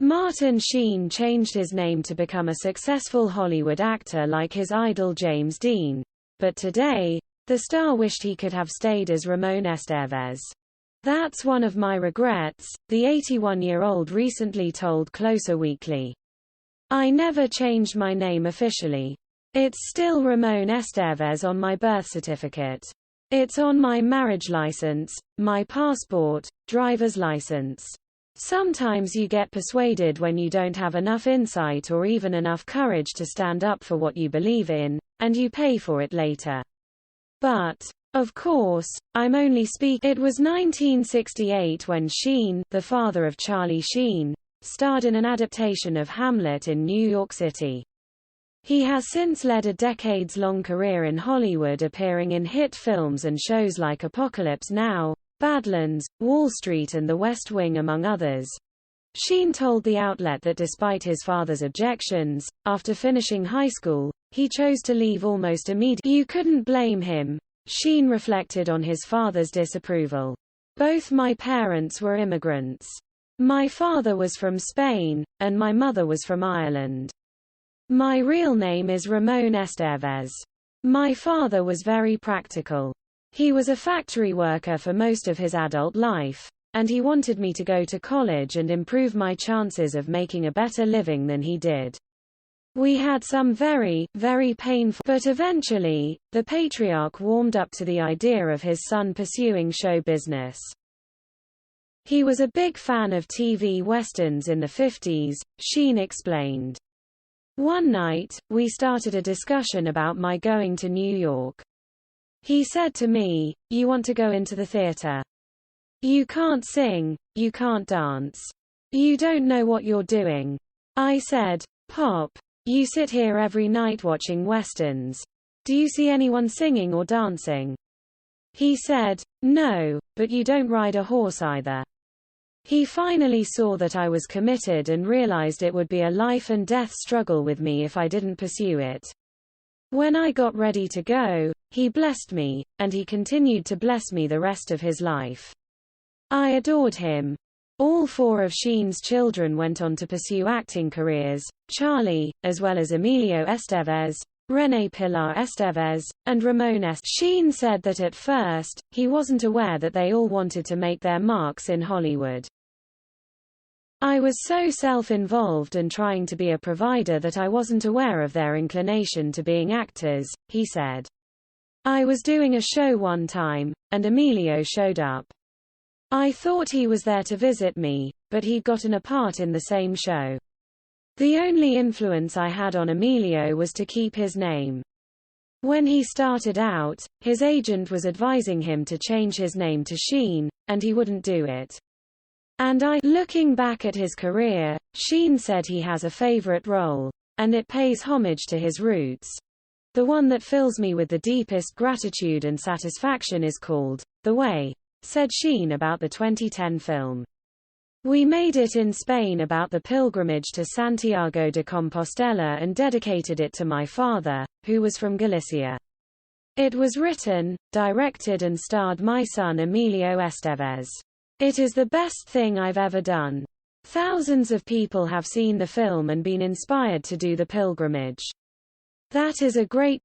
Martin Sheen changed his name to become a successful Hollywood actor like his idol James Dean. But today, the star wished he could have stayed as Ramon Estevez. "That's one of my regrets," the 81-year-old recently told Closer Weekly. "I never changed my name officially. It's still Ramon Estevez on my birth certificate. It's on my marriage license, my passport, driver's license. Sometimes you get persuaded when you don't have enough insight or even enough courage to stand up for what you believe in, and you pay for it later. But, of course, I'm only speaking." It was 1968 when Sheen, the father of Charlie Sheen, starred in an adaptation of Hamlet in New York City. He has since led a decades-long career in Hollywood, appearing in hit films and shows like Apocalypse Now, Badlands, Wall Street and The West Wing among others. Sheen told the outlet that despite his father's objections, after finishing high school, he chose to leave almost immediately. "You couldn't blame him," Sheen reflected on his father's disapproval. "Both my parents were immigrants. My father was from Spain, and my mother was from Ireland. My real name is Ramon Estevez. My father was very practical. He was a factory worker for most of his adult life, and he wanted me to go to college and improve my chances of making a better living than he did. We had some very, very painful, but eventually, the patriarch warmed up to the idea of his son pursuing show business. He was a big fan of TV westerns in the 50s, Sheen explained. One night, we started a discussion about my going to New York. He said to me, "You want to go into the theater. You can't sing, you can't dance. You don't know what you're doing." I said, "Pop, you sit here every night watching westerns. Do you see anyone singing or dancing?" He said, "No, but you don't ride a horse either." He finally saw that I was committed and realized it would be a life-and-death struggle with me if I didn't pursue it. When I got ready to go, he blessed me, and he continued to bless me the rest of his life. I adored him. All four of Sheen's children went on to pursue acting careers, Charlie, as well as Emilio Estevez, René Pilar Estevez, and Ramon Estevez. Sheen said that at first, he wasn't aware that they all wanted to make their marks in Hollywood. "I was so self-involved and trying to be a provider that I wasn't aware of their inclination to being actors," he said. "I was doing a show one time, and Emilio showed up. I thought he was there to visit me, but he'd gotten a part in the same show. The only influence I had on Emilio was to keep his name. When he started out, his agent was advising him to change his name to Sheen, and he wouldn't do it. And looking back at his career, Sheen said he has a favorite role, and it pays homage to his roots. The one that fills me with the deepest gratitude and satisfaction is called The Way," said Sheen about the 2010 film. "We made it in Spain about the pilgrimage to Santiago de Compostela and dedicated it to my father, who was from Galicia. It was written, directed and starred my son Emilio Estevez. It is the best thing I've ever done. Thousands of people have seen the film and been inspired to do the pilgrimage. That is a great